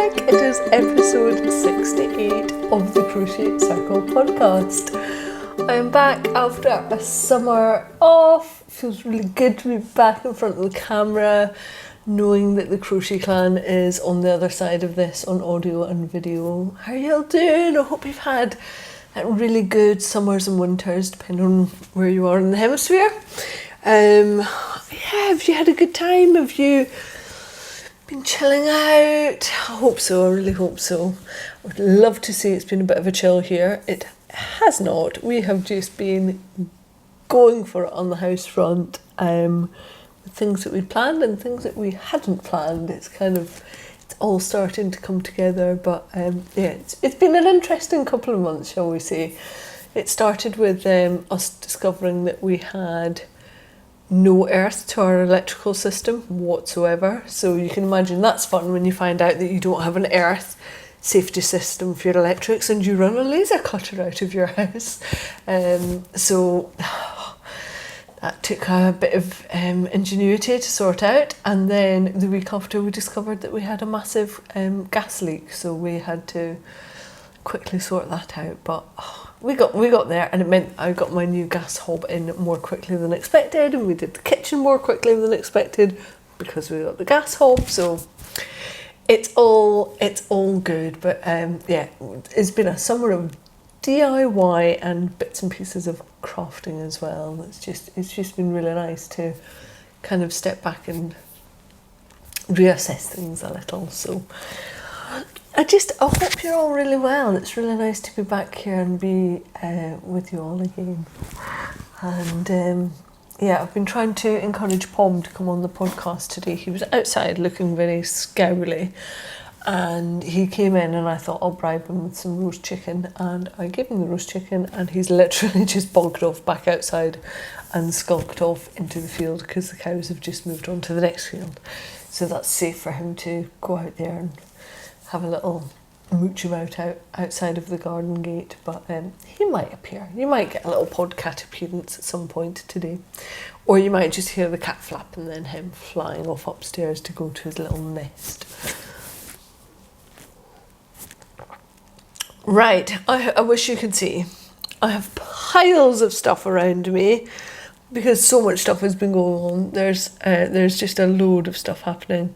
back! It is episode 68 of the Crochet Circle podcast. I'm back after a summer off. Feels really good to be back in front of the camera, knowing that the Crochet Clan is on the other side of this on audio and video. How are you all doing? I hope you've had really good summers and winters, depending on where you are in the hemisphere. Have you had a good time? Have you been chilling out? I hope so, I really hope so. I would love to say it's been a bit of a chill here. It has not. We have just been going for it on the house front, with things that we'd planned and things that we hadn't planned. It's all starting to come together, but it's been an interesting couple of months, shall we say. It started with us discovering that we had no earth to our electrical system whatsoever. So you can imagine that's fun when you find out that you don't have an earth safety system for your electrics and you run a laser cutter out of your house. So that took a bit of ingenuity to sort out. And then the week after we discovered that we had a massive gas leak. So we had to quickly sort that out. But we got there, and it meant I got my new gas hob in more quickly than expected, and we did the kitchen more quickly than expected because we got the gas hob. So it's all good. But it's been a summer of DIY and bits and pieces of crafting as well. It's just been really nice to kind of step back and reassess things a little. So I hope you're all really well. It's really nice to be back here and be with you all again. And I've been trying to encourage Pom to come on the podcast today. He was outside looking very scowly, and he came in and I thought I'll bribe him with some roast chicken, and I gave him the roast chicken, and he's literally just bogged off back outside and skulked off into the field because the cows have just moved on to the next field. So that's safe for him to go out there and have a little mooch about outside of the garden gate. But he might appear. You might get a little podcat appearance at some point today. Or you might just hear the cat flap and then him flying off upstairs to go to his little nest. Right, I wish you could see. I have piles of stuff around me because so much stuff has been going on. There's just a load of stuff happening.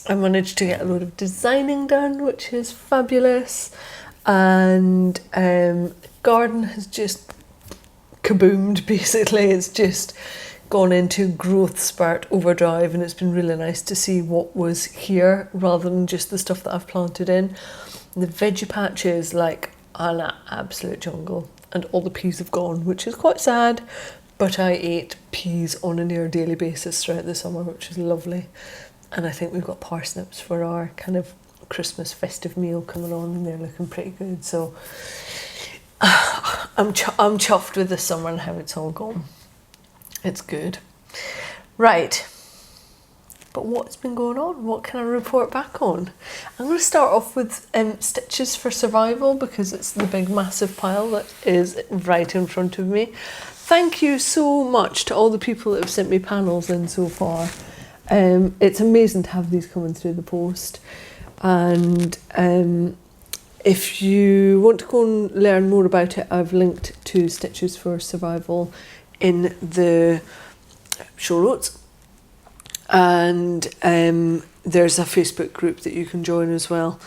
I managed to get a load of designing done, which is fabulous, and garden has just kaboomed basically. It's just gone into growth spurt overdrive, and it's been really nice to see what was here rather than just the stuff that I've planted in. The veggie patch is like an absolute jungle, and all the peas have gone, which is quite sad, but I ate peas on a near daily basis throughout the summer, which is lovely. And I think we've got parsnips for our kind of Christmas festive meal coming on, and they're looking pretty good. So I'm chuffed with the summer and how it's all gone. It's good. Right. But what's been going on? What can I report back on? I'm going to start off with Stitches for Survival because it's the big massive pile that is right in front of me. Thank you so much to all the people that have sent me panels in so far. It's amazing to have these coming through the post, and if you want to go and learn more about it, I've linked to Stitches for Survival in the show notes, and there's a Facebook group that you can join as well,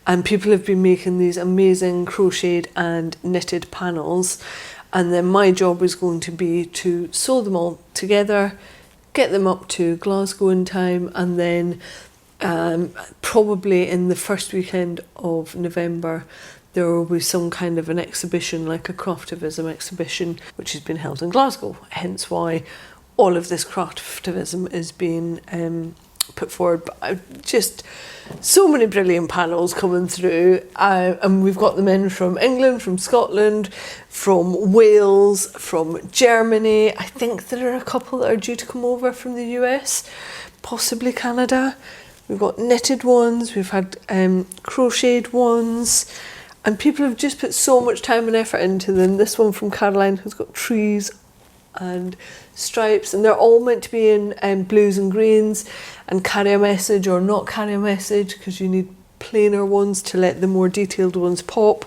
and people have been making these amazing crocheted and knitted panels, and then my job is going to be to sew them all together, get them up to Glasgow in time, and then probably in the first weekend of November there will be some kind of an exhibition, like a craftivism exhibition, which has been held in Glasgow, hence why all of this craftivism is being put forward. But just so many brilliant panels coming through, and we've got them in from England, from Scotland, from Wales, from Germany. I think there are a couple that are due to come over from the US, possibly Canada. We've got knitted ones, we've had crocheted ones, and people have just put so much time and effort into them. This one from Caroline has got trees and stripes, and they're all meant to be in blues and greens and carry a message or not carry a message, because you need plainer ones to let the more detailed ones pop.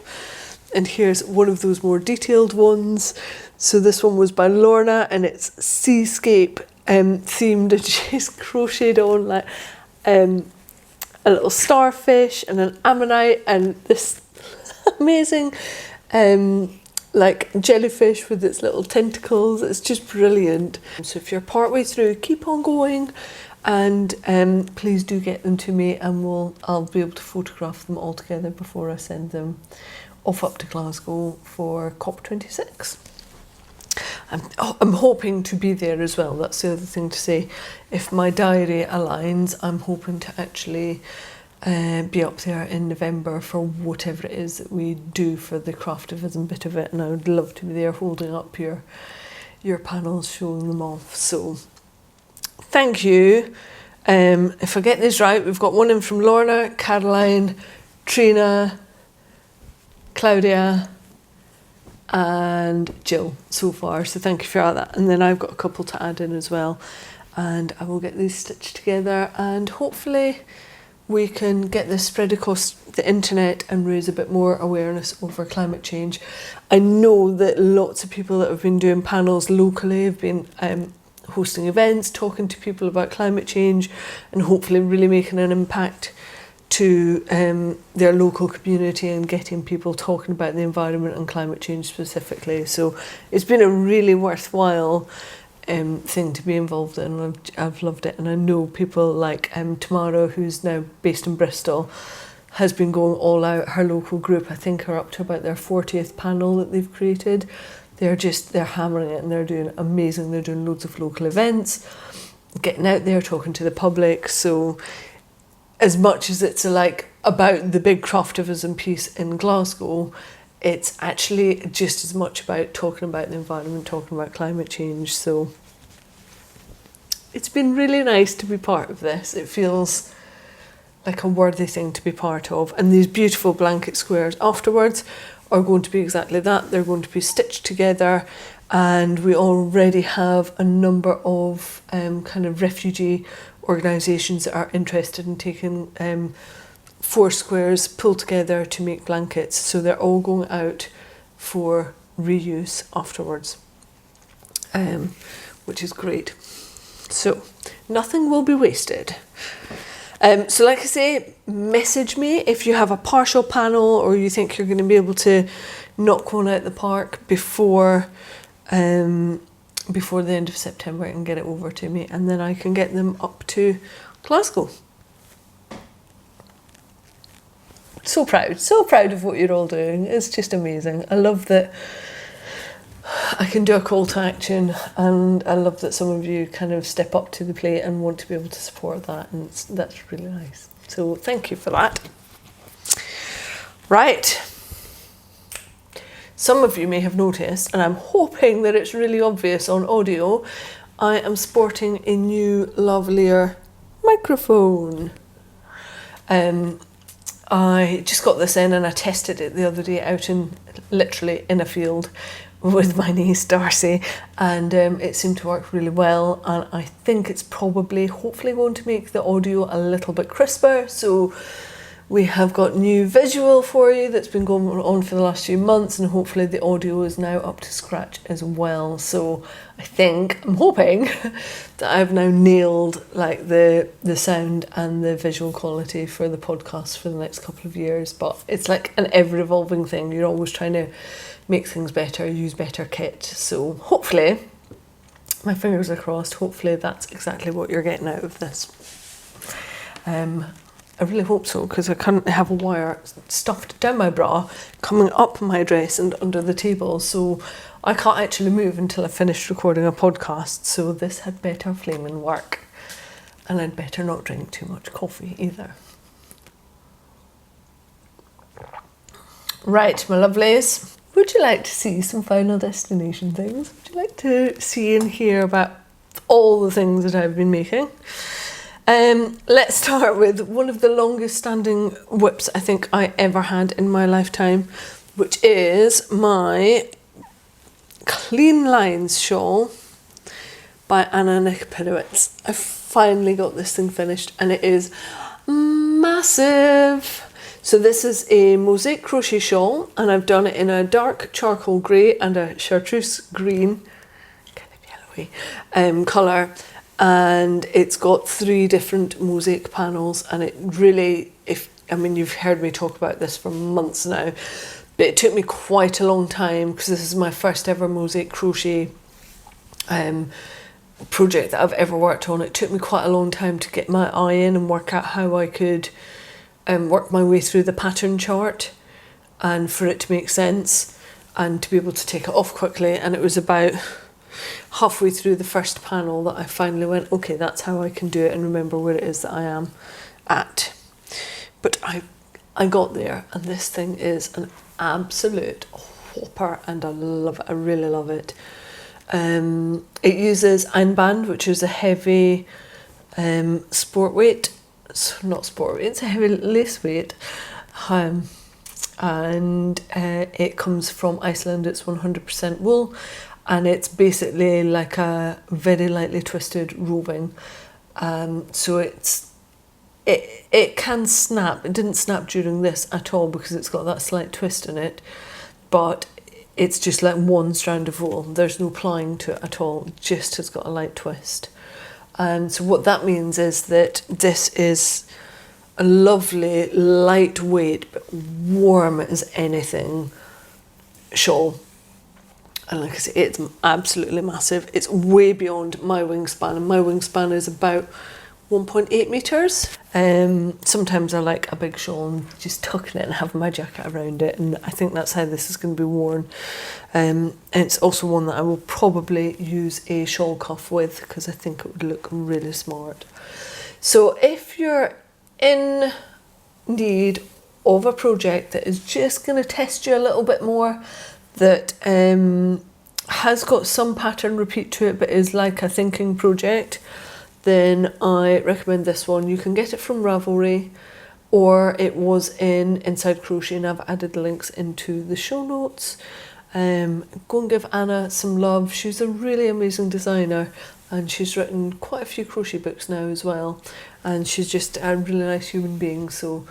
And here's one of those more detailed ones. So this one was by Lorna, and it's seascape themed, and she's crocheted on like a little starfish and an ammonite and this amazing like jellyfish with its little tentacles. It's just brilliant. So if you're partway through, keep on going, and please do get them to me, and I'll be able to photograph them all together before I send them off up to Glasgow for COP26. I'm hoping to be there as well. That's the other thing to say. If my diary aligns, I'm hoping to actually be up there in November for whatever it is that we do for the craftivism bit of it, and I would love to be there holding up your panels, showing them off. So thank you. If I get this right, we've got one in from Lorna, Caroline, Trina, Claudia and Jill so far, so thank you for that. And then I've got a couple to add in as well, and I will get these stitched together, and hopefully we can get this spread across the internet and raise a bit more awareness over climate change. I know that lots of people that have been doing panels locally have been hosting events, talking to people about climate change, and hopefully really making an impact to their local community and getting people talking about the environment and climate change specifically. So it's been a really worthwhile thing to be involved in, and I've loved it. And I know people like Tamara, who's now based in Bristol, has been going all out. Her local group, I think, are up to about their 40th panel that they've created. They're hammering it, and they're doing amazing. They're doing loads of local events, getting out there, talking to the public. So as much as it's like about the big craftivism piece in Glasgow, it's actually just as much about talking about the environment, talking about climate change. So it's been really nice to be part of this. It feels like a worthy thing to be part of. And these beautiful blanket squares afterwards are going to be exactly that. They're going to be stitched together, and we already have a number of kind of refugee organisations that are interested in taking 4 squares pulled together to make blankets. So they're all going out for reuse afterwards, which is great. So nothing will be wasted. So like I say, message me if you have a partial panel or you think you're going to be able to knock one out the park before the end of September, and get it over to me, and then I can get them up to Glasgow. So proud of what you're all doing. It's just amazing. I love that I can do a call to action, and I love that some of you kind of step up to the plate and want to be able to support that, and that's really nice. So thank you for that. Right. Some of you may have noticed, and I'm hoping that it's really obvious on audio, I am sporting a new lavalier microphone. I just got this in and I tested it the other day out literally in a field with my niece Darcy, and it seemed to work really well, and I think it's hopefully going to make the audio a little bit crisper. So we have got new visual for you that's been going on for the last few months, and hopefully the audio is now up to scratch as well. So I'm hoping that I've now nailed like the sound and the visual quality for the podcast for the next couple of years. But it's like an ever evolving thing. You're always trying to make things better, use better kit. So hopefully, my fingers are crossed, hopefully that's exactly what you're getting out of this. I really hope so, because I can't have a wire stuffed down my bra, coming up my dress and under the table, so I can't actually move until I finish recording a podcast. So this had better flaming work, and I'd better not drink too much coffee either. Right, my lovelies, would you like to see some Final Destination things? Would you like to see and hear about all the things that I've been making? Let's start with one of the longest standing whips I think I ever had in my lifetime, which is my Clean Lines shawl by Anna Nikopinowicz. I finally got this thing finished and it is massive. So this is a mosaic crochet shawl and I've done it in a dark charcoal grey and a chartreuse green, kind of yellowy, colour, and it's got 3 different mosaic panels, and it really, you've heard me talk about this for months now, but it took me quite a long time because this is my first ever mosaic crochet project that I've ever worked on. It took me quite a long time to get my eye in and work out how I could work my way through the pattern chart and for it to make sense and to be able to take it off quickly. And it was about halfway through the first panel that I finally went, okay, that's how I can do it and remember where it is that I am at. But I got there, and this thing is an absolute whopper and I love it. I really love it. It uses Einband, which is a heavy sport weight. So not sport weight, it's a heavy lace weight. And it comes from Iceland. It's 100% wool, and it's basically like a very lightly twisted roving. So it can snap. It didn't snap during this at all because it's got that slight twist in it, but it's just like one strand of wool. There's no plying to it at all. It just has got a light twist. And so what that means is that this is a lovely, lightweight, but warm as anything shawl. And like I say, it's absolutely massive. It's way beyond my wingspan, and my wingspan is about 1.8 metres. Sometimes I like a big shawl and just tucking it and having my jacket around it, and I think that's how this is going to be worn. And it's also one that I will probably use a shawl cuff with because I think it would look really smart. So if you're in need of a project that is just going to test you a little bit more, that has got some pattern repeat to it but is like a thinking project, then I recommend this one. You can get it from Ravelry, or it was in Inside Crochet, and I've added the links into the show notes. Go and give Anna some love. She's a really amazing designer, and she's written quite a few crochet books now as well, and she's just a really nice human being. So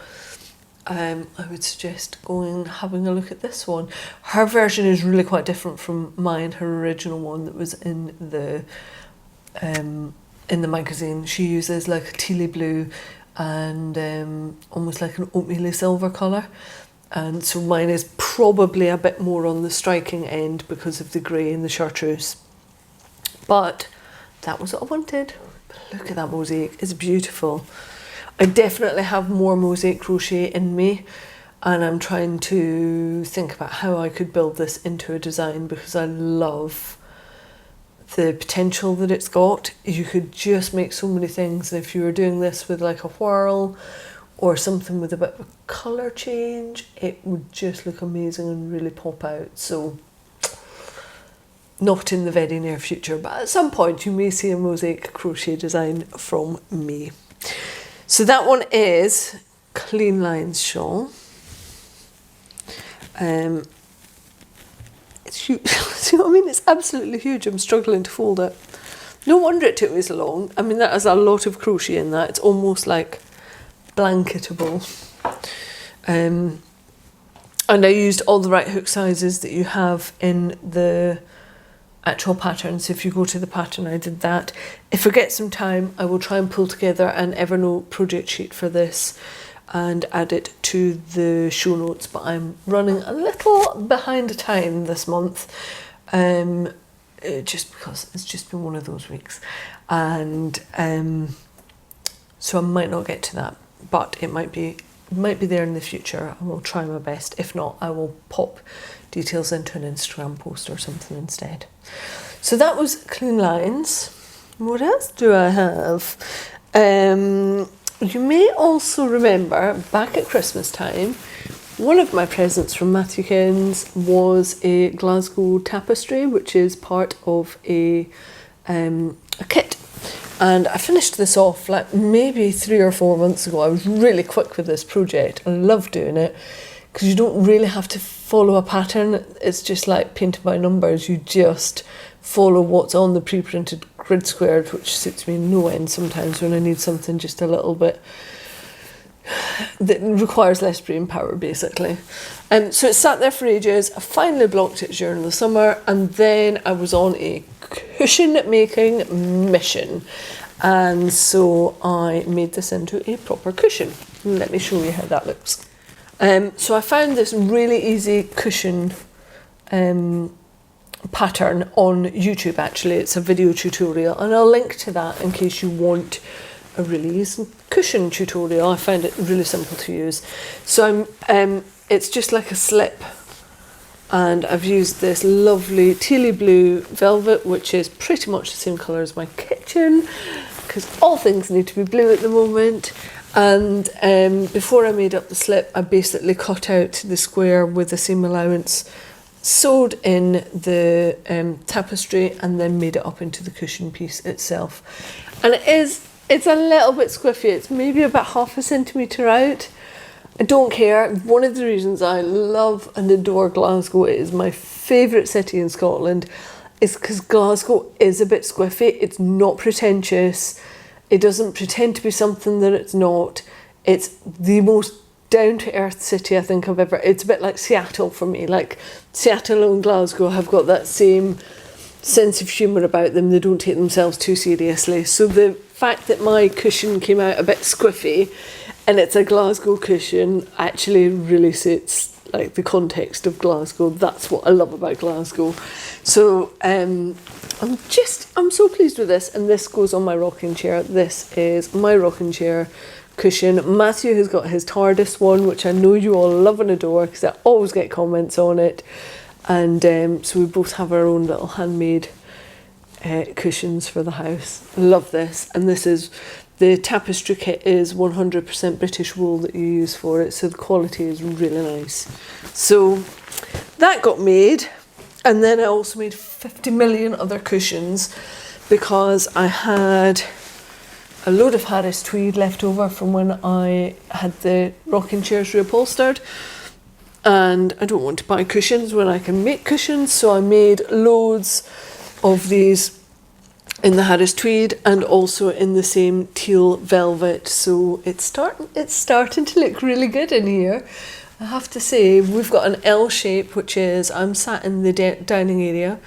I would suggest going having a look at this one. Her version is really quite different from mine, her original one that was in the magazine. She uses like a tealy blue and almost like an oatmeal silver colour, and so mine is probably a bit more on the striking end because of the grey and the chartreuse, but that was what I wanted. But look at that mosaic, it's beautiful. I definitely have more mosaic crochet in me, and I'm trying to think about how I could build this into a design because I love the potential that it's got. You could just make so many things, and if you were doing this with like a whirl or something with a bit of a colour change, it would just look amazing and really pop out. So not in the very near future, but at some point you may see a mosaic crochet design from me. So that one is Clean Lines shawl. It's huge. See what I mean? It's absolutely huge. I'm struggling to fold it. No wonder it took me so long. I mean, that has a lot of crochet in that. It's almost like blanketable. And I used all the right hook sizes that you have in the actual pattern. So if you go to the pattern, I did that. If I get some time, I will try and pull together an Evernote project sheet for this and add it to the show notes, but I'm running a little behind time this month, just because it's just been one of those weeks, and so I might not get to that, but it might be there in the future. I will try my best. If not, I will pop details into an Instagram post or something instead. So that was Clean Lines. What else do I have? You may also remember back at Christmas time, one of my presents from Matthewkins was a Glasgow tapestry, which is part of a kit. And I finished this off like maybe 3 or 4 months ago. I was really quick with this project. I love doing it because you don't really have to follow a pattern. It's just like painted by numbers. You just follow what's on the pre-printed grid squared, which suits me no end sometimes when I need something just a little bit that requires less brain power, basically. So it sat there for ages. I finally blocked it during the summer, and then I was on a cushion making mission, and so I made this into a proper cushion. Let me show you how that looks. So I found this really easy cushion pattern on YouTube. Actually, it's a video tutorial, and I'll link to that in case you want a really easy cushion tutorial. I found it really simple to use. So it's just like a slip, and I've used this lovely tealy blue velvet, which is pretty much the same colour as my kitchen, because all things need to be blue at the moment. And before I made up the slip, I basically cut out the square with the seam allowance, sewed in the tapestry, and then made it up into the cushion piece itself. And it's a little bit squiffy. It's maybe about 1/2 centimetre out. I don't care. One of the reasons I love and adore Glasgow, it is my favourite city in Scotland, is because Glasgow is a bit squiffy. It's not pretentious. It doesn't pretend to be something that it's not. It's the most down-to-earth city I think I've ever... It's a bit like Seattle for me. Like, Seattle and Glasgow have got that same sense of humour about them. They don't take themselves too seriously. So the fact that my cushion came out a bit squiffy, and it's a Glasgow cushion, actually really suits like the context of Glasgow. That's what I love about Glasgow. So I'm so pleased with this, and this goes on my rocking chair. This is my rocking chair cushion. Matthew has got his TARDIS one, which I know you all love and adore because I always get comments on it. And so we both have our own little handmade cushions for the house. Love this. And this is, the tapestry kit is 100% British wool that you use for it, so the quality is really nice. So that got made, and then I also made 50 million other cushions because I had a load of Harris tweed left over from when I had the rocking chairs reupholstered, and I don't want to buy cushions when I can make cushions, so I made loads of these in the Harris tweed and also in the same teal velvet. So it's starting to look really good in here. I have to say, we've got an L shape, which is I'm sat in the dining area,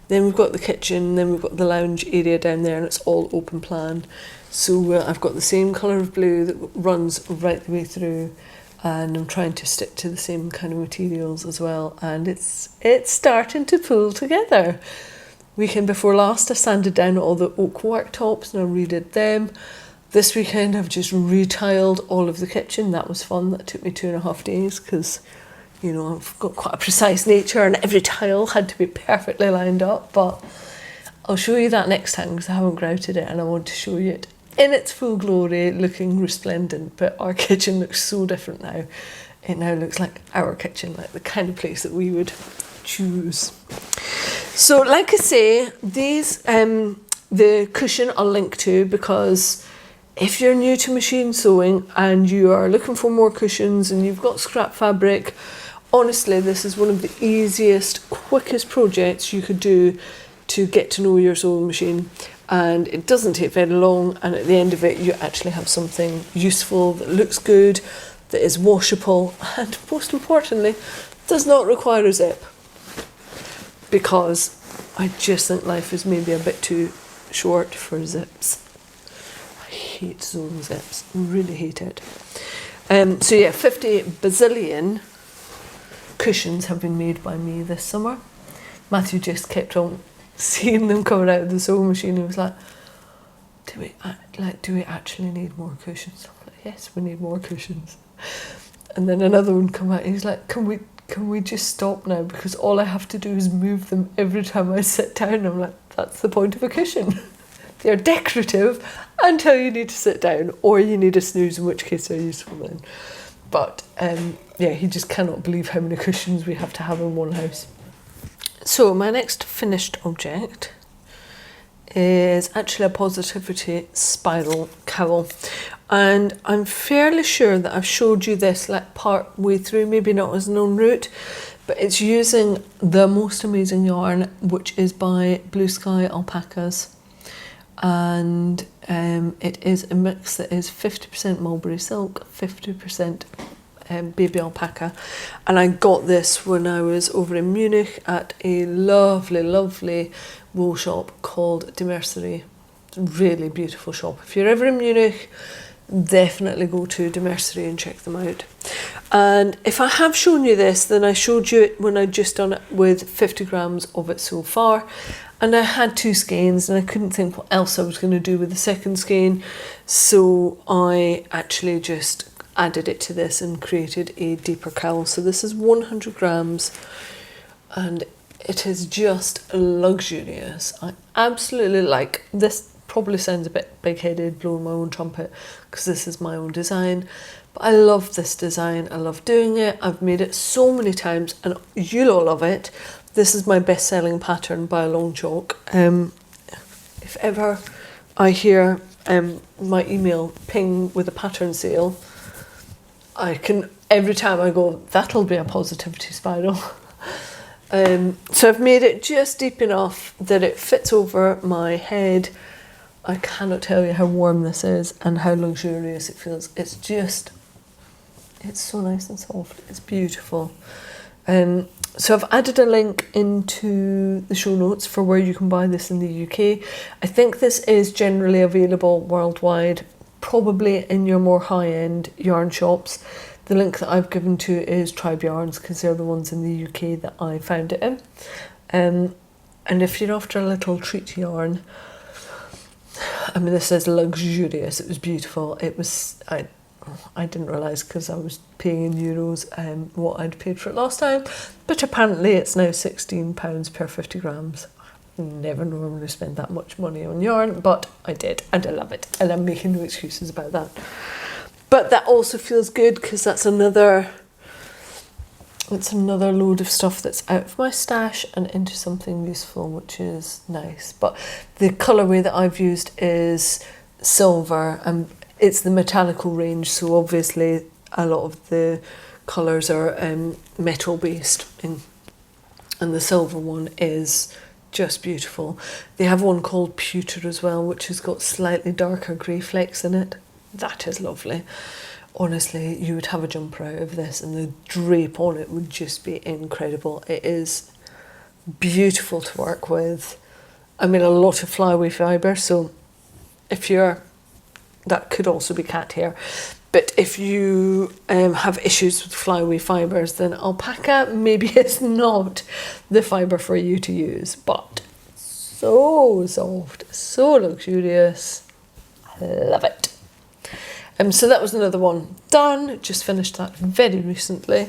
then we've got the kitchen, then we've got the lounge area down there, and it's all open plan. So I've got the same colour of blue that runs right the way through, and I'm trying to stick to the same kind of materials as well, and it's starting to pull together. Weekend before last, I sanded down all the oak worktops and I redid them. This weekend, I've just retiled all of the kitchen. That was fun. That took me 2.5 days because, you know, I've got quite a precise nature and every tile had to be perfectly lined up. But I'll show you that next time because I haven't grouted it and I want to show you it in its full glory, looking resplendent. But our kitchen looks so different now. It now looks like our kitchen, like the kind of place that we would choose. So like I say, these the cushion I'll link to, because if you're new to machine sewing and you are looking for more cushions and you've got scrap fabric, honestly this is one of the easiest, quickest projects you could do to get to know your sewing machine, and it doesn't take very long, and at the end of it you actually have something useful that looks good, that is washable, and most importantly does not require a zip, because I just think life is maybe a bit too short for zips. I hate sewing zips, really hate it. So yeah, 50 bazillion cushions have been made by me this summer. Matthew just kept on seeing them coming out of the sewing machine. He was like, do we actually need more cushions? I'm like, yes, we need more cushions. And then another one come out and he's like, can we just stop now, because all I have to do is move them every time I sit down. I'm like, that's the point of a cushion. They're decorative until you need to sit down or you need a snooze, in which case they're useful then. But yeah, he just cannot believe how many cushions we have to have in one house. So my next finished object is actually a Positivity spiral cowl, and I'm fairly sure that I've showed you this like part way through, maybe not as an en route, but it's using the most amazing yarn, which is by Blue Sky Alpacas, and it is a mix that is 50% mulberry silk, 50% baby alpaca, and I got this when I was over in Munich at a lovely wool shop called De Mercerie. Really beautiful shop. If you're ever in Munich, definitely go to De Mercerie and check them out. And if I have shown you this, then I showed you it when I'd just done it with 50 grams of it so far, and I had 2 skeins and I couldn't think what else I was going to do with the second skein, so I actually just added it to this and created a deeper cowl. So this is 100 grams and it is just luxurious. I absolutely like this. Probably sounds a bit big-headed, blowing my own trumpet, because this is my own design, but I love this design. I love doing it. I've made it so many times and you'll all love it. This is my best-selling pattern by a long chalk. If ever I hear my email ping with a pattern sale, I can, every time I go, that'll be a positivity spiral. So I've made it just deep enough that it fits over my head. I cannot tell you how warm this is and how luxurious it feels. It's just, it's so nice and soft. It's beautiful. So I've added a link into the show notes for where you can buy this in the UK. I think this is generally available worldwide, probably in your more high-end yarn shops. The link that I've given to is Tribe Yarns, because they're the ones in the UK that I found it in. And if you're after a little treat yarn, I mean, this is luxurious. It was beautiful. It was, I didn't realise, because I was paying in euros what I'd paid for it last time, but apparently it's now £16 per 50 grams. I never normally spend that much money on yarn, but I did, and I love it, and I'm making no excuses about that. But that also feels good, because that's another load of stuff that's out of my stash and into something useful, which is nice. But the colourway that I've used is silver, and it's the metallical range, so obviously a lot of the colours are metal based, and the silver one is just beautiful. They have one called Pewter as well, which has got slightly darker grey flecks in it. That is lovely. Honestly, you would have a jumper out of this and the drape on it would just be incredible. It is beautiful to work with. I mean, a lot of flyaway fibre, so if you're, that could also be cat hair, but if you have issues with flyaway fibres, then alpaca maybe is not the fibre for you to use, but so soft, so luxurious. I love it. So that was another one done, just finished that very recently.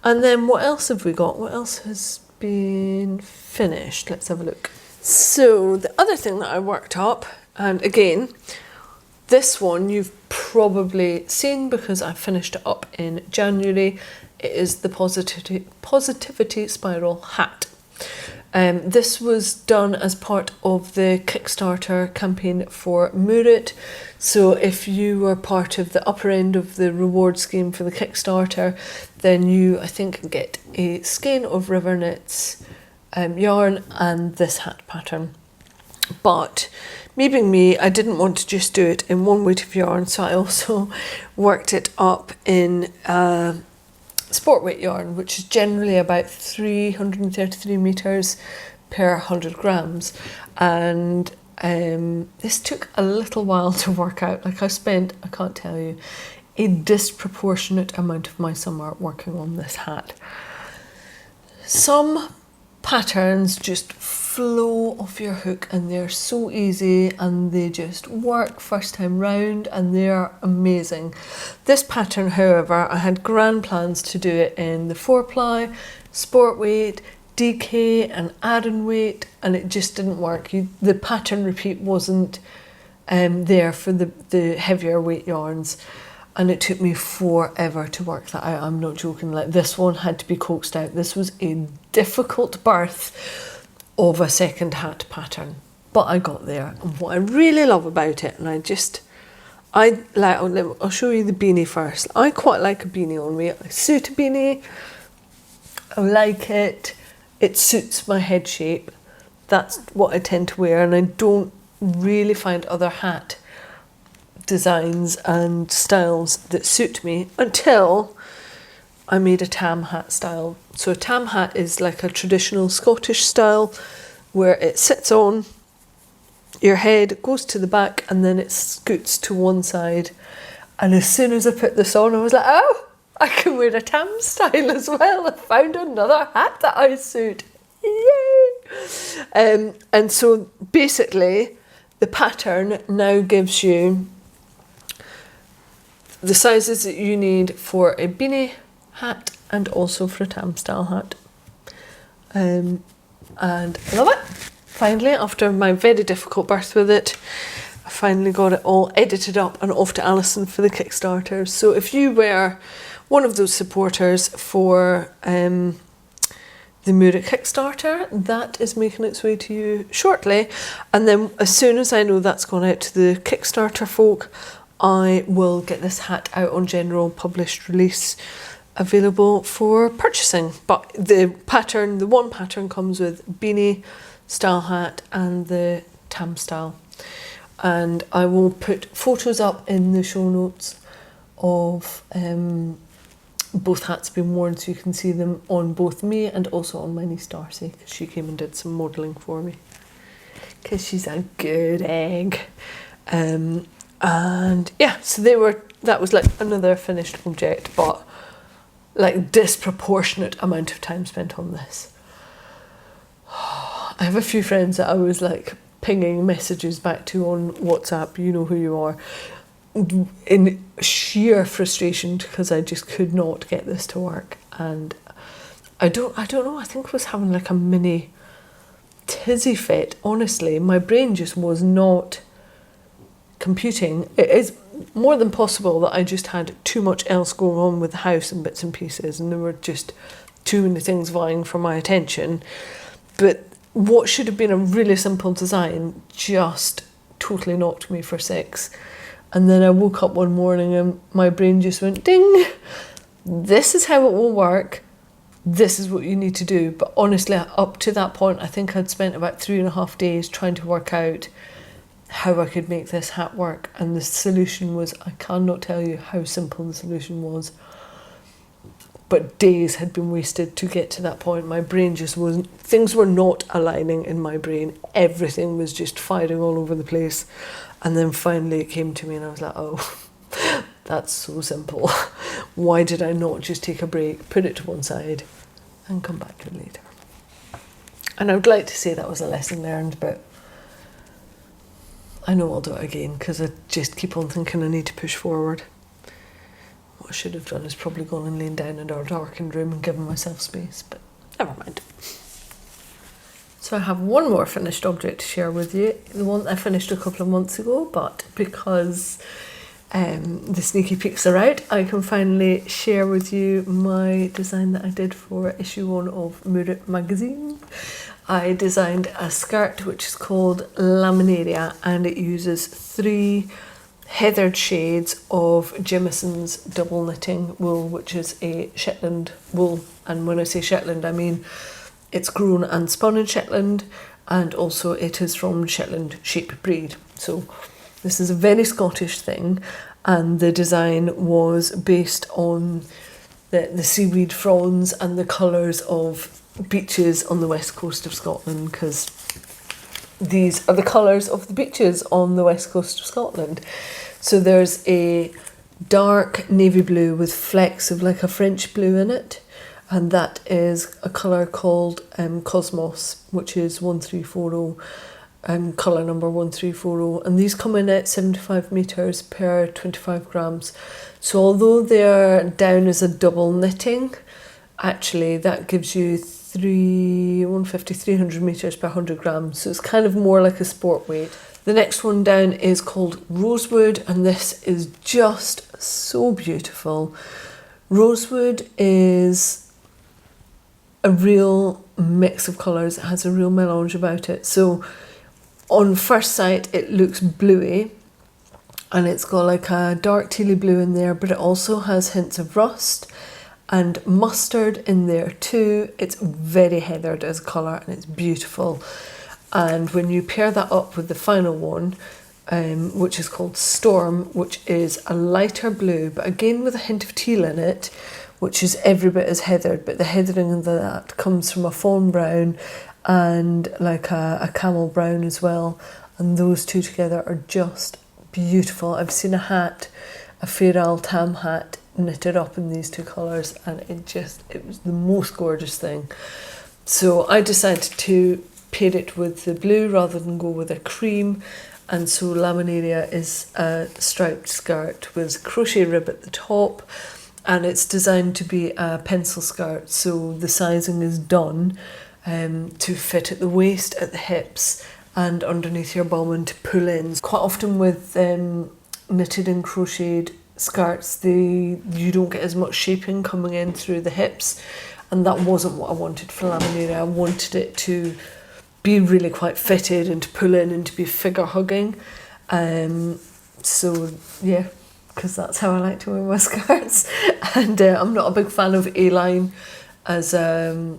And then what else have we got? What else has been finished? Let's have a look. So the other thing that I worked up, and again, this one you've probably seen because I finished it up in January. It is the Positivity Spiral hat. This was done as part of the Kickstarter campaign for Murit. So if you were part of the upper end of the reward scheme for the Kickstarter, then you, I think, get a skein of River Knits yarn and this hat pattern. But me being me, I didn't want to just do it in one weight of yarn, so I also worked it up in sport weight yarn, which is generally about 333 meters per 100 grams, and this took a little while to work out. Like, I spent, I can't tell you, a disproportionate amount of my summer working on this hat. Some patterns just flow off your hook and they're so easy and they just work first time round and they're amazing. This pattern, however, I had grand plans to do it in the 4-ply, sport weight, DK and Aran weight, and it just didn't work. The pattern repeat wasn't there for the heavier weight yarns, and it took me forever to work that out. I'm not joking. Like, this one had to be coaxed out. This was a difficult birth of a second hat pattern, but I got there. And what I really love about it, and I'll show you the beanie first. I quite like a beanie on me. I suit a beanie. I like it. It suits my head shape. That's what I tend to wear, and I don't really find other hat designs and styles that suit me until I made a tam hat style. So a tam hat is like a traditional Scottish style where it sits on your head, goes to the back, and then it scoots to one side. And as soon as I put this on, I was like, oh, I can wear a tam style as well. I found another hat that I suit. Yay! And so basically, the pattern now gives you the sizes that you need for a beanie hat and also for a tam style hat. And I love it. Finally, after my very difficult birth with it, I finally got it all edited up and off to Alison for the Kickstarter. So if you were one of those supporters for the Mura Kickstarter, that is making its way to you shortly. And then as soon as I know that's gone out to the Kickstarter folk, I will get this hat out on general published release, available for purchasing. But the pattern, the one pattern comes with beanie style hat and the tam style. And I will put photos up in the show notes of both hats being worn, so you can see them on both me and also on my niece Darcy, because she came and did some modelling for me, because she's a good egg. And yeah, so that was like another finished object, but like disproportionate amount of time spent on this. I have a few friends that I was like pinging messages back to on WhatsApp, you know who you are, in sheer frustration because I just could not get this to work. And I don't know, I think I was having like a mini tizzy fit. Honestly, my brain just was not computing. It is more than possible that I just had too much else going on with the house and bits and pieces, and there were just too many things vying for my attention. But what should have been a really simple design just totally knocked me for six. And then I woke up one morning and my brain just went ding, this is how it will work, this is what you need to do. But honestly, up to that point, I think I'd spent about 3.5 days trying to work out how I could make this hat work, and the solution was, I cannot tell you how simple the solution was, but days had been wasted to get to that point. My brain just wasn't, things were not aligning in my brain, everything was just firing all over the place. And then finally it came to me and I was like, oh, that's so simple. Why did I not just take a break, put it to one side and come back to it later? And I would like to say that was a lesson learned, but I know I'll do it again because I just keep on thinking I need to push forward. What I should have done is probably gone and lain down in our darkened room and given myself space, but never mind. So I have one more finished object to share with you, the one I finished a couple of months ago, but because the sneaky peeks are out, I can finally share with you my design that I did for issue 1 of Mura magazine. I designed a skirt which is called Laminaria, and it uses 3 heathered shades of Jamison's double knitting wool, which is a Shetland wool. And when I say Shetland, I mean it's grown and spun in Shetland, and also it is from Shetland sheep breed. So this is a very Scottish thing, and the design was based on the seaweed fronds and the colours of beaches on the west coast of Scotland, because these are the colours of the beaches on the west coast of Scotland. So there's a dark navy blue with flecks of like a French blue in it, and that is a colour called Cosmos, which is 1340, colour number 1340, and these come in at 75 metres per 25 grams. So although they're down as a double knitting, actually that gives you 300 metres per 100 grams, so it's kind of more like a sport weight. The next one down is called Rosewood, and this is just so beautiful. Rosewood is a real mix of colours, it has a real melange about it. So on first sight it looks bluey, and it's got like a dark tealy blue in there, but it also has hints of rust and mustard in there too. It's very heathered as a colour and it's beautiful. And when you pair that up with the final one, which is called Storm, which is a lighter blue, but again with a hint of teal in it, which is every bit as heathered, but the heathering of that comes from a fawn brown and like a camel brown as well. And those two together are just beautiful. I've seen a hat, a Fairal Tam hat, knitted up in these two colours, and it was the most gorgeous thing. So I decided to pair it with the blue rather than go with a cream. And so Laminaria is a striped skirt with crochet rib at the top, and it's designed to be a pencil skirt, so the sizing is done to fit at the waist, at the hips, and underneath your bum and to pull in. Quite often with knitted and crocheted skirts, you don't get as much shaping coming in through the hips, and that wasn't what I wanted for Laminaria. I wanted it to be really quite fitted and to pull in and to be figure hugging. So yeah, because that's how I like to wear my skirts. And I'm not a big fan of A-line as a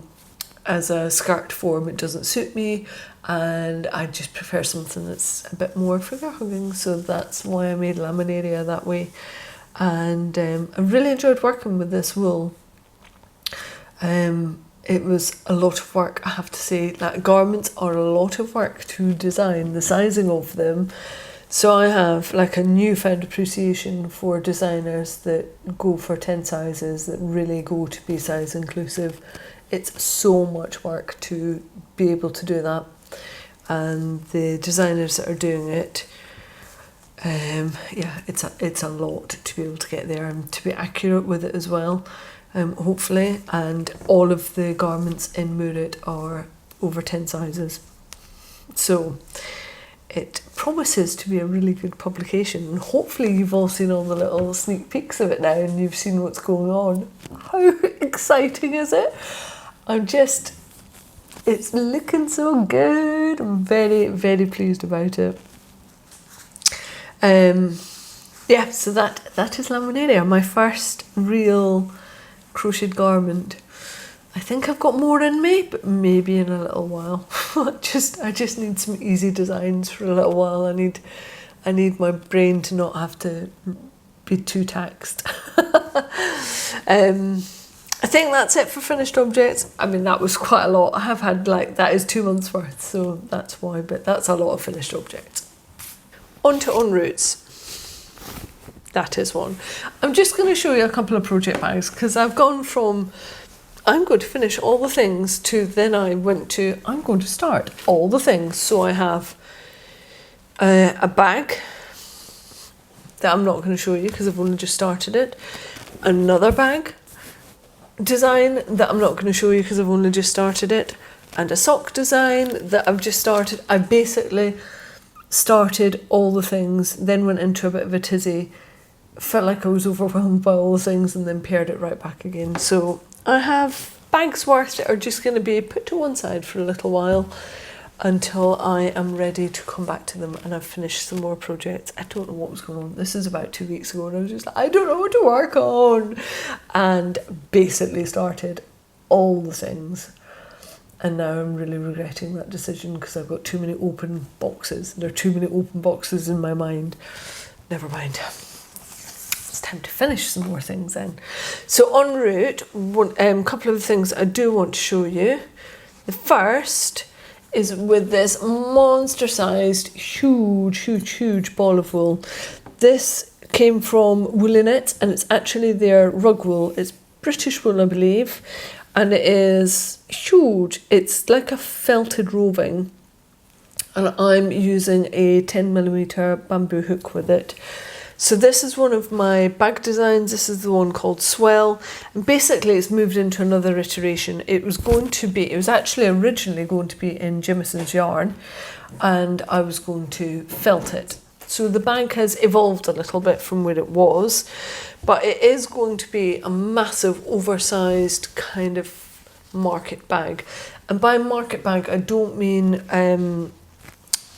skirt form. It doesn't suit me, and I just prefer something that's a bit more figure hugging. So that's why I made Laminaria that way. And I really enjoyed working with this wool. It was a lot of work, I have to say. Like, garments are a lot of work to design, the sizing of them. So I have like a newfound appreciation for designers that go for 10 sizes, that really go to be size inclusive. It's so much work to be able to do that. And the designers that are doing it, yeah, it's a lot to be able to get there and to be accurate with it as well. Hopefully, and all of the garments in Murit are over 10 sizes. So it promises to be a really good publication, and hopefully you've all seen all the little sneak peeks of it now and you've seen what's going on. How exciting is it? It's looking so good. I'm very, very pleased about it. Yeah, so that is Laminaria, my first real crocheted garment. I think I've got more in me, but maybe in a little while. I just need some easy designs for a little while. I need my brain to not have to be too taxed. I think that's it for finished objects. I mean, that was quite a lot. I have had that is 2 months worth, so that's why, but that's a lot of finished objects. On to en routes. That is one. I'm just going to show you a couple of project bags, because I've gone from I'm going to finish all the things to then I went to I'm going to start all the things. So I have a bag that I'm not going to show you because I've only just started it. Another bag design that I'm not going to show you because I've only just started it. And a sock design that I've just started. I basically started all the things, then went into a bit of a tizzy, felt like I was overwhelmed by all the things, and then paired it right back again. So I have bags worth that are just going to be put to one side for a little while until I am ready to come back to them and I've finished some more projects. I don't know what was going on. This is about 2 weeks ago and I was just like, I don't know what to work on, and basically started all the things. And now I'm really regretting that decision because I've got too many open boxes. There are too many open boxes in my mind. Never mind. It's time to finish some more things then. So en route, a couple of the things I do want to show you. The first is with this monster-sized, huge ball of wool. This came from Woolly Knits, and it's actually their rug wool. It's British wool, I believe, and it is huge. It's like a felted roving, and I'm using a 10mm bamboo hook with it. So this is one of my bag designs. This is the one called Swell, and basically it's moved into another iteration. It was actually originally going to be in Jimison's yarn, and I was going to felt it. So the bag has evolved a little bit from where it was, but it is going to be a massive oversized kind of market bag. And by market bag I don't mean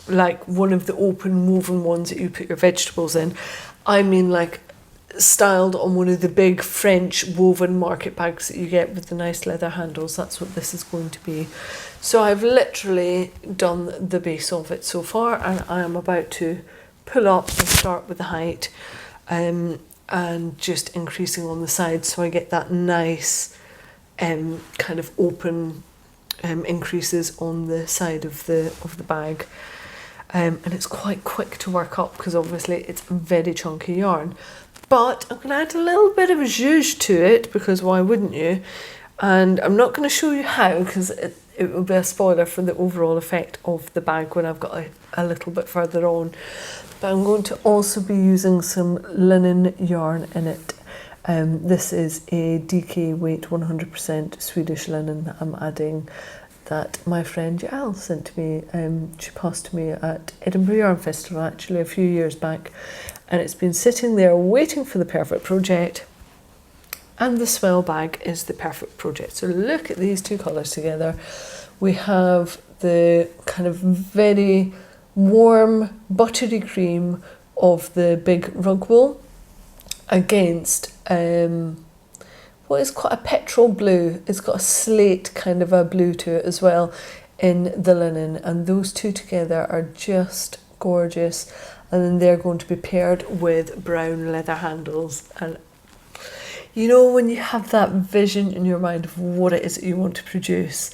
like one of the open woven ones that you put your vegetables in. I mean like styled on one of the big French woven market bags that you get with the nice leather handles. That's what this is going to be. So I've literally done the base of it so far, and I am about to pull up and start with the height, and just increasing on the sides so I get that nice kind of open increases on the side of the bag. And it's quite quick to work up because obviously it's very chunky yarn. But I'm going to add a little bit of a zhuzh to it, because why wouldn't you? And I'm not going to show you how, because it will be a spoiler for the overall effect of the bag when I've got a little bit further on. But I'm going to also be using some linen yarn in it. This is a DK weight 100% Swedish linen that I'm adding, that my friend Yael sent to me. She passed to me at Edinburgh Yarn Festival actually a few years back, and it's been sitting there waiting for the perfect project, and the swell bag is the perfect project. So look at these two colours together. We have the kind of very warm buttery cream of the big rug wool against what is quite a petrol blue. It's got a slate kind of a blue to it as well in the linen, and those two together are just gorgeous. And then they're going to be paired with brown leather handles. And you know, when you have that vision in your mind of what it is that you want to produce,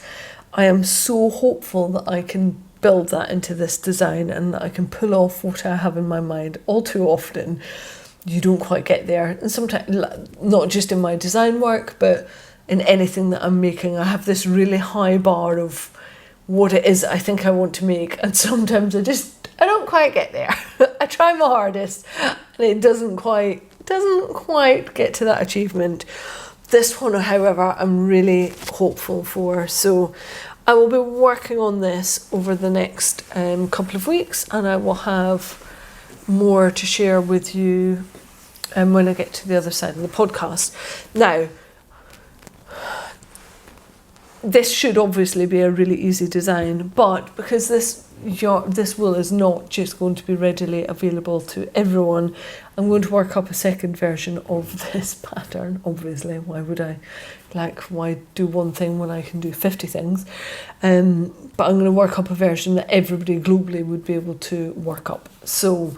I am so hopeful that I can build that into this design and that I can pull off what I have in my mind. All too often you don't quite get there, and sometimes not just in my design work but in anything that I'm making, I have this really high bar of what it is I think I want to make, and sometimes I don't quite get there. I try my hardest and it doesn't quite get to that achievement. This one, however, I'm really hopeful for. So I will be working on this over the next couple of weeks, and I will have more to share with you when I get to the other side of the podcast. Now, this should obviously be a really easy design, but because this wool is not just going to be readily available to everyone, I'm going to work up a second version of this pattern. Obviously, why would I? Why do one thing when I can do 50 things? But I'm going to work up a version that everybody globally would be able to work up. So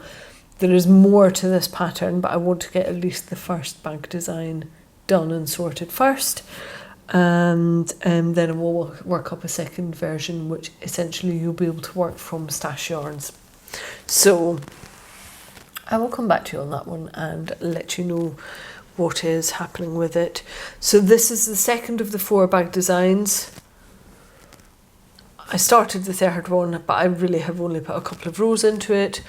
there is more to this pattern, but I want to get at least the first bag design done and sorted first. And then we'll work up a second version, which essentially you'll be able to work from stash yarns. So I will come back to you on that one and let you know what is happening with it. So this is the second of the 4 bag designs. I started the third one, but I really have only put a couple of rows into it.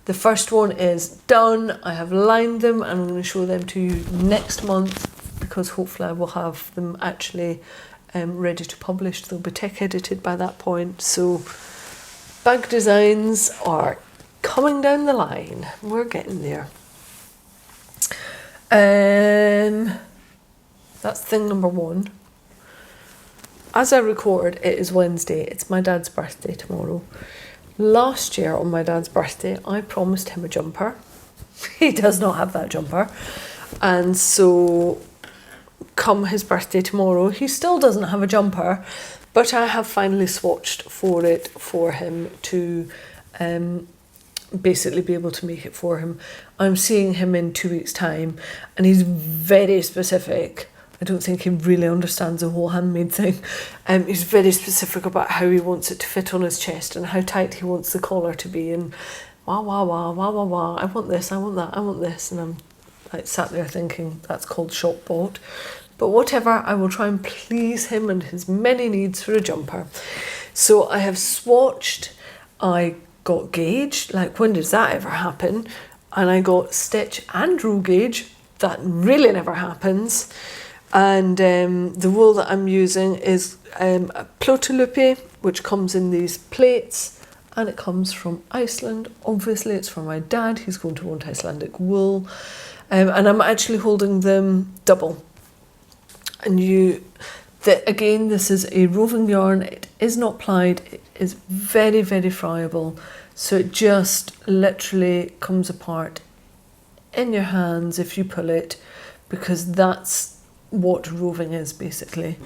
The first one is done. I have lined them, and I'm going to show them to you next month, because hopefully I will have them actually ready to publish. They'll be tech edited by that point. So bag designs are coming down the line. We're getting there. That's thing number 1. As I record, it is Wednesday. It's my dad's birthday tomorrow. Last year on my dad's birthday, I promised him a jumper. He does not have that jumper. And so come his birthday tomorrow, he still doesn't have a jumper, but I have finally swatched for it for him to basically be able to make it for him. I'm seeing him in 2 weeks' time, and he's very specific. I don't think he really understands the whole handmade thing. He's very specific about how he wants it to fit on his chest and how tight he wants the collar to be, and wah wah wah wah wah wah, I want this, I want that, I want this, and I'm like sat there thinking that's called shop bought. But whatever, I will try and please him and his many needs for a jumper. So I have swatched, I got gauged, like when does that ever happen? And I got stitch and row gauge, that really never happens. And the wool that I'm using is a Plötulupi, which comes in these plates, and it comes from Iceland. Obviously it's for my dad, he's going to want Icelandic wool. And I'm actually holding them double. And again, this is a roving yarn. It is not plied. It is very, very friable. So it just literally comes apart in your hands if you pull it, because that's what roving is basically.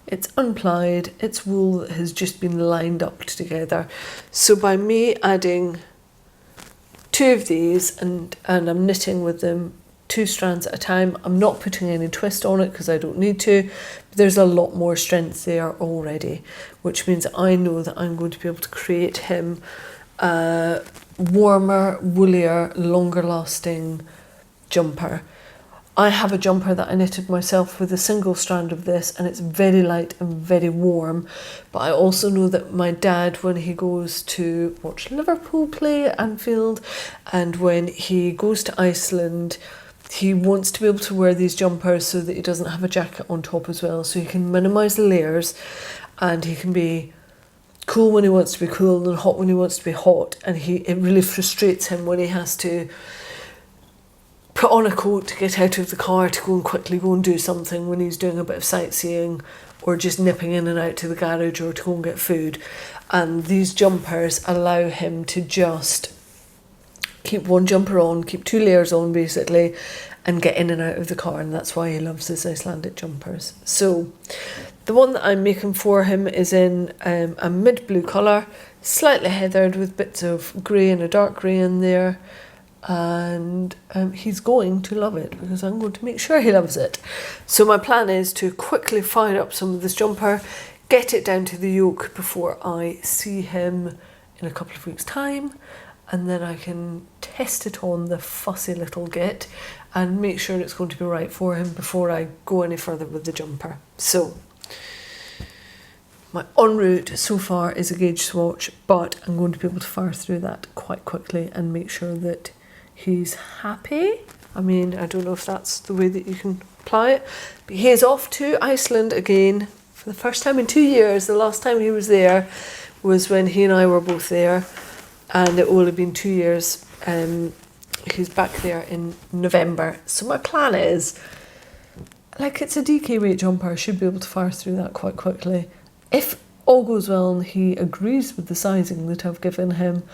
It's unplied, it's wool that has just been lined up together. So by me adding 2 of these and I'm knitting with them 2 strands at a time, I'm not putting any twist on it because I don't need to, but there's a lot more strength there already, which means I know that I'm going to be able to create him a warmer, woolier, longer lasting jumper. I have a jumper that I knitted myself with a single strand of this, and it's very light and very warm. But I also know that my dad, when he goes to watch Liverpool play at Anfield, and when he goes to Iceland, he wants to be able to wear these jumpers so that he doesn't have a jacket on top as well, so he can minimise the layers, and he can be cool when he wants to be cool and hot when he wants to be hot. And it really frustrates him when he has to put on a coat to get out of the car to go and quickly go and do something when he's doing a bit of sightseeing or just nipping in and out to the garage or to go and get food. And these jumpers allow him to just keep one jumper on, keep 2 layers on basically, and get in and out of the car, and that's why he loves his Icelandic jumpers. So the one that I'm making for him is in a mid-blue colour, slightly heathered with bits of grey and a dark grey in there. And he's going to love it because I'm going to make sure he loves it. So my plan is to quickly fire up some of this jumper, get it down to the yoke before I see him in a couple of weeks' time, and then I can test it on the fussy little git and make sure it's going to be right for him before I go any further with the jumper. So my en route so far is a gauge swatch, but I'm going to be able to fire through that quite quickly and make sure that he's happy. I mean, I don't know if that's the way that you can apply it, but he is off to Iceland again for the first time in 2 years. The last time he was there was when he and I were both there, and it will have been 2 years. He's back there in November. So my plan is, like, it's a DK weight jumper, I should be able to fire through that quite quickly. If all goes well and he agrees with the sizing that I've given him,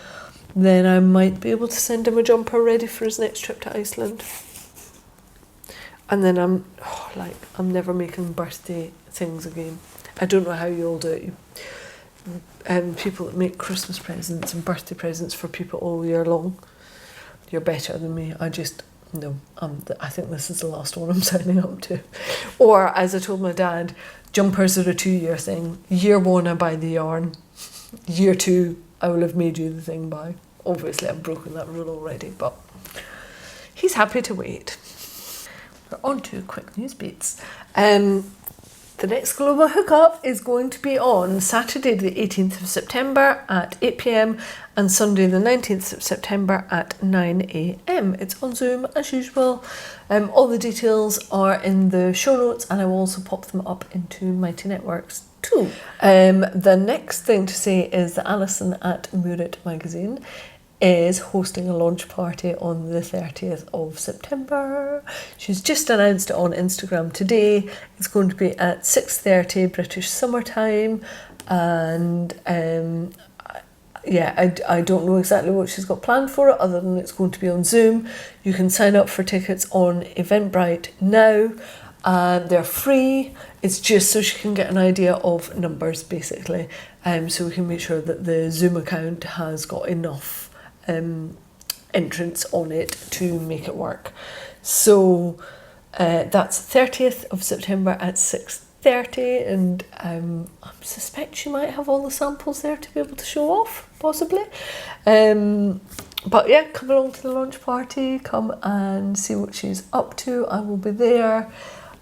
then I might be able to send him a jumper ready for his next trip to Iceland. And then I'm never making birthday things again. I don't know how you all do it. People that make Christmas presents and birthday presents for people all year long, you're better than me. I think this is the last one I'm signing up to. Or, as I told my dad, jumpers are a 2-year thing. Year 1 I buy the yarn. Year 2 I will have made you the thing by. Obviously I've broken that rule already, but he's happy to wait. We're on to quick news beats. The next Global Hookup is going to be on Saturday the 18th of September at 8 p.m. and Sunday the 19th of September at 9 a.m. It's on Zoom as usual. All the details are in the show notes, and I will also pop them up into Mighty Networks too. The next thing to say is that Alison at Murit Magazine is hosting a launch party on the 30th of September. She's just announced it on Instagram today. It's going to be at 6:30 British summertime, and I don't know exactly what she's got planned for it other than it's going to be on Zoom. You can sign up for tickets on Eventbrite now. They're free. It's just so she can get an idea of numbers basically, so we can make sure that the Zoom account has got enough entrance on it to make it work. So that's 30th of September at 6:30, and I suspect she might have all the samples there to be able to show off, possibly. But yeah, come along to the launch party, come and see what she's up to. I will be there.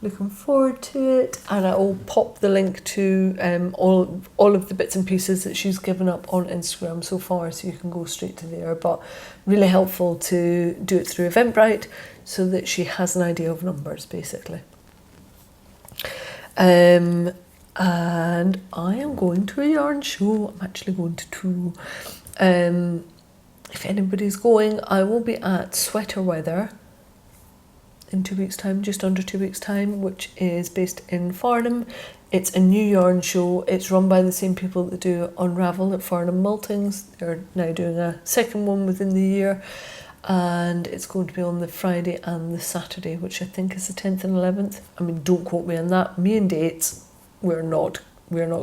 Looking forward to it, and I will pop the link to all of the bits and pieces that she's given up on Instagram so far, so you can go straight to there. But really helpful to do it through Eventbrite so that she has an idea of numbers basically. And I am going to a yarn show. I'm actually going to 2. If anybody's going, I will be at Sweater Weather in 2 weeks' time, just under 2 weeks' time, which is based in Farnham. It's a new yarn show. It's run by the same people that do Unravel at Farnham Maltings. They're now doing a second one within the year. and it's going to be on the Friday and the Saturday, which I think is the 10th and 11th. I mean, don't quote me on that. Me and dates, we're not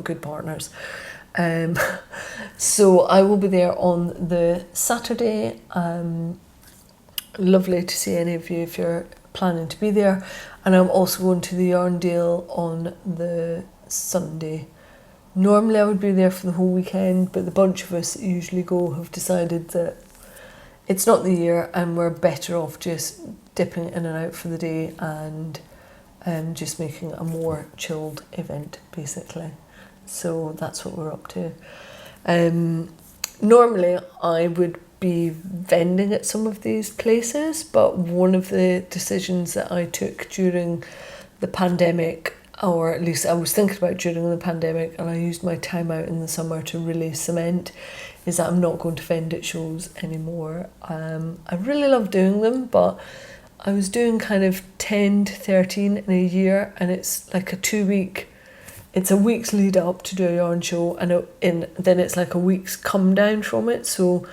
good partners. So I will be there on the Saturday. Lovely to see any of you if you're planning to be there. And I'm also going to the Yarn Deal on the Sunday. Normally I would be there for the whole weekend, but the bunch of us that usually go have decided that it's not the year and we're better off just dipping in and out for the day and just making a more chilled event, basically. So that's what we're up to. Normally I would be vending at some of these places, but one of the decisions that I took during the pandemic, or at least I was thinking about during the pandemic, and I used my time out in the summer to really cement, is that I'm not going to vend at shows anymore. I really love doing them, but I was doing kind of 10 to 13 in a year, and it's like it's a week's lead up to do a yarn show, and then it's like a week's come down from it. So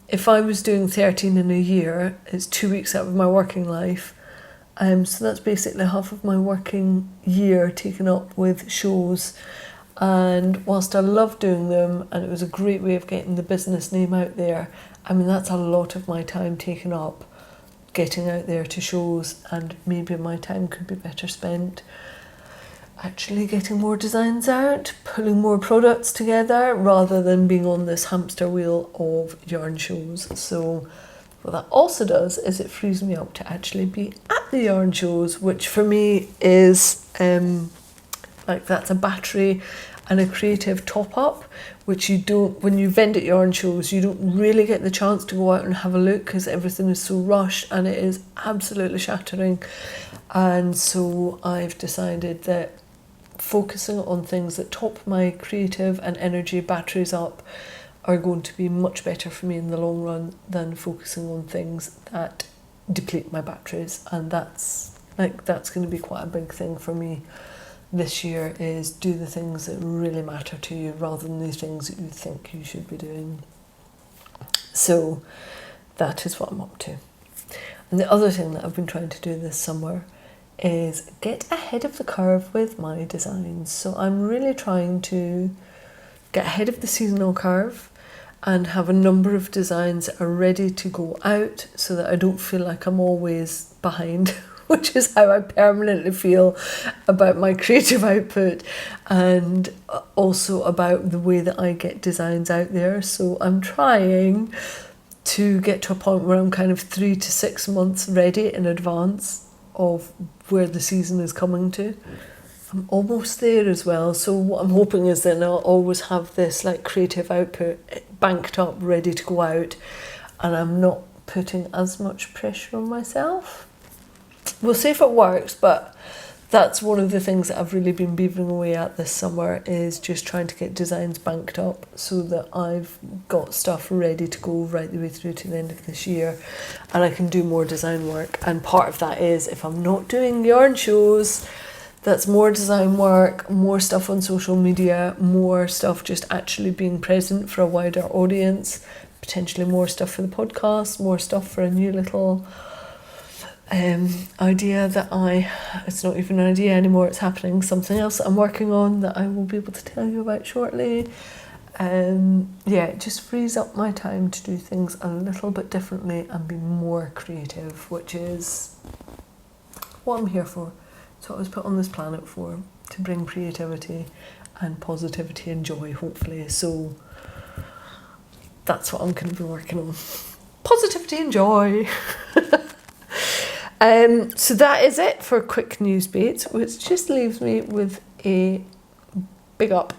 if I was doing 13 in a year, it's 2 weeks out of my working life. So that's basically half of my working year taken up with shows. And whilst I love doing them, and it was a great way of getting the business name out there, I mean, that's a lot of my time taken up getting out there to shows, and maybe my time could be better spent actually getting more designs out, pulling more products together, rather than being on this hamster wheel of yarn shows. So what that also does is it frees me up to actually be at the yarn shows, which for me is that's a battery and a creative top up, which you don't, when you vend at yarn shows, you don't really get the chance to go out and have a look because everything is so rushed and it is absolutely shattering. And so I've decided that focusing on things that top my creative and energy batteries up are going to be much better for me in the long run than focusing on things that deplete my batteries. And that's going to be quite a big thing for me this year, is do the things that really matter to you rather than the things that you think you should be doing. So that is what I'm up to. And the other thing that I've been trying to do this summer is get ahead of the curve with my designs. So I'm really trying to get ahead of the seasonal curve and have a number of designs that are ready to go out so that I don't feel like I'm always behind, which is how I permanently feel about my creative output and also about the way that I get designs out there. So I'm trying to get to a point where I'm kind of 3 to 6 months ready in advance of where the season is coming to. I'm almost there as well. So what I'm hoping is that I'll always have this like creative output banked up, ready to go out, and I'm not putting as much pressure on myself. We'll see if it works, but that's one of the things that I've really been beavering away at this summer, is just trying to get designs banked up so that I've got stuff ready to go right the way through to the end of this year, and I can do more design work. And part of that is, if I'm not doing yarn shows, that's more design work, more stuff on social media, more stuff just actually being present for a wider audience, potentially more stuff for the podcast, more stuff for a new little idea that it's not even an idea anymore, it's happening, something else that I'm working on that I will be able to tell you about shortly. It just frees up my time to do things a little bit differently and be more creative, which is what I'm here for. It's what I was put on this planet for, to bring creativity and positivity and joy, hopefully. So that's what I'm going to be working on. Positivity and joy. So that is it for quick news bits, which just leaves me with a big up.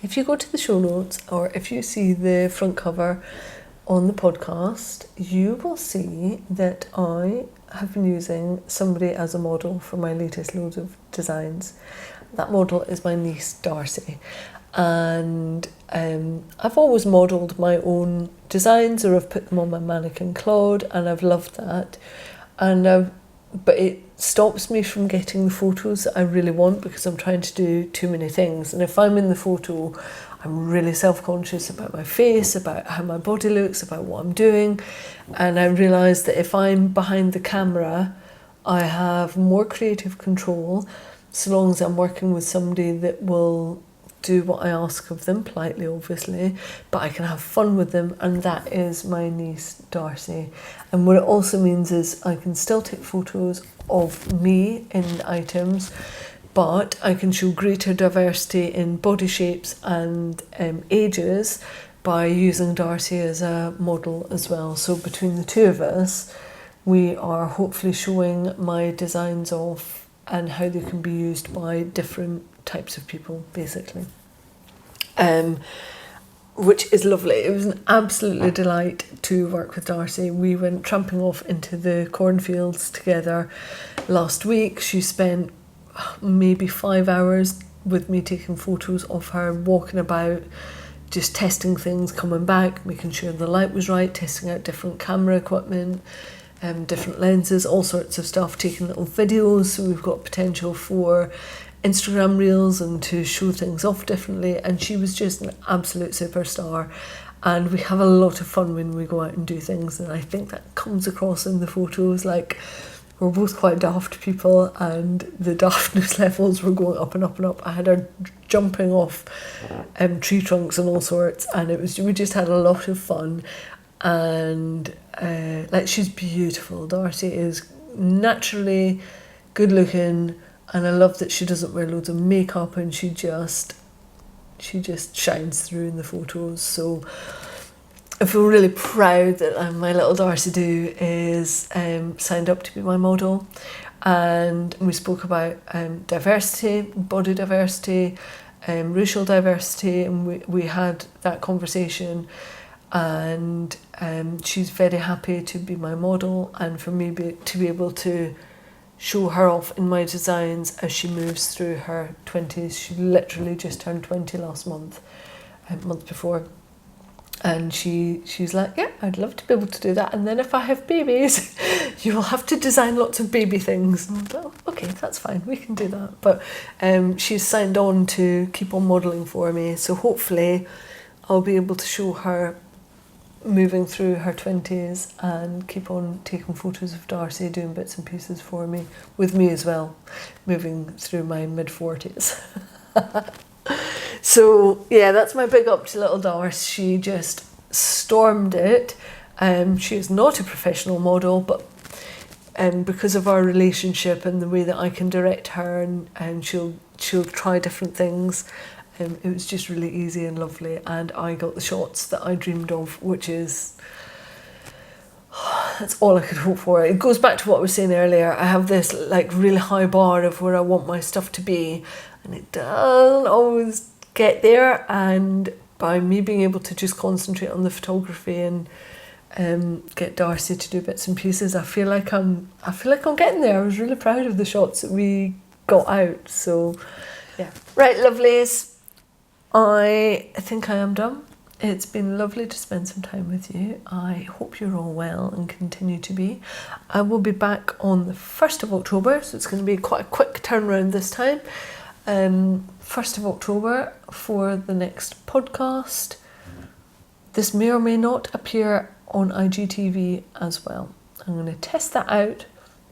If you go to the show notes, or if you see the front cover on the podcast, you will see that I have been using somebody as a model for my latest loads of designs. That model is my niece Darcy, and I've always modelled my own designs, or I've put them on my mannequin Claude, and I've loved that. But it stops me from getting the photos that I really want because I'm trying to do too many things. And if I'm in the photo, I'm really self-conscious about my face, about how my body looks, about what I'm doing. And I realised that if I'm behind the camera, I have more creative control, so long as I'm working with somebody that will do what I ask of them, politely obviously, but I can have fun with them, and that is my niece Darcy. And what it also means is I can still take photos of me in items, but I can show greater diversity in body shapes and ages by using Darcy as a model as well. So between the two of us, we are hopefully showing my designs off and how they can be used by different types of people, basically. Which is lovely. It was an absolutely delight to work with Darcy. We went tramping off into the cornfields together last week. She spent maybe 5 hours with me taking photos of her walking about, just testing things, coming back, making sure the light was right, testing out different camera equipment, different lenses, all sorts of stuff, taking little videos. So we've got potential for Instagram reels and to show things off differently. And she was just an absolute superstar. And we have a lot of fun when we go out and do things. And I think that comes across in the photos. Like, we're both quite daft people, and the daftness levels were going up and up and up. I had her jumping off tree trunks and all sorts, and we just had a lot of fun. And like, she's beautiful. Darcy is naturally good looking, and I love that she doesn't wear loads of makeup, and she just shines through in the photos. So I feel really proud that my little Darcy Doo is signed up to be my model. And we spoke about diversity, body diversity, racial diversity, and we had that conversation. And she's very happy to be my model, and for me to be able to show her off in my designs as she moves through her 20s. She literally just turned 20 last month, month before. And she's like, yeah, I'd love to be able to do that. And then if I have babies, you will have to design lots of baby things. And I was like, okay, that's fine, we can do that. But she's signed on to keep on modelling for me. So hopefully I'll be able to show her moving through her 20s and keep on taking photos of Darcy, doing bits and pieces for me, with me as well, moving through my mid-40s. So yeah, that's my big up to little Darcy. She just stormed it. She is not a professional model, but because of our relationship and the way that I can direct her, and she'll try different things, it was just really easy and lovely, and I got the shots that I dreamed of, which is, that's all I could hope for. It goes back to what I was saying earlier. I have this like really high bar of where I want my stuff to be, and it doesn't always get there. And by me being able to just concentrate on the photography and get Darcy to do bits and pieces, I feel like I'm getting there. I was really proud of the shots that we got out. So yeah, right, lovelies, I think I am done. It's been lovely to spend some time with you. I hope you're all well and continue to be. I will be back on the 1st of October, so it's going to be quite a quick turnaround this time. 1st of October for the next podcast. This may or may not appear on IGTV as well. I'm going to test that out.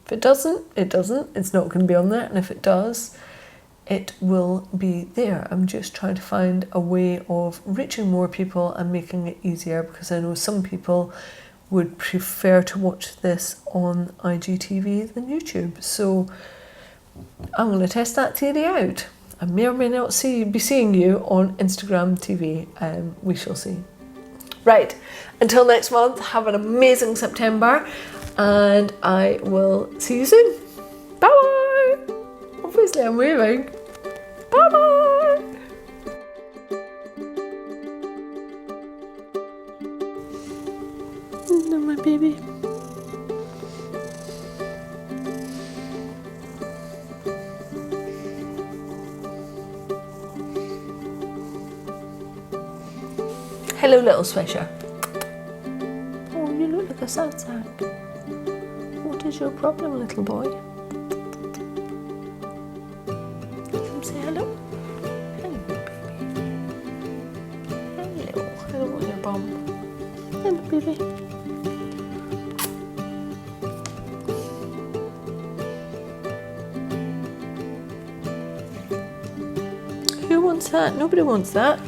If it doesn't, it doesn't. It's not going to be on there. And if it does, it will be there. I'm just trying to find a way of reaching more people and making it easier, because I know some people would prefer to watch this on IGTV than YouTube. So I'm going to test that theory out. I may or may not be seeing you on Instagram TV. We shall see. Right, until next month, have an amazing September, and I will see you soon. Bye bye. Obviously I'm waving. Bye bye. No, my baby. Hello, little swisher. Oh, you look like a sad sack. What is your problem, little boy? Come say hello. Hello, baby. Who wants that? Nobody wants that.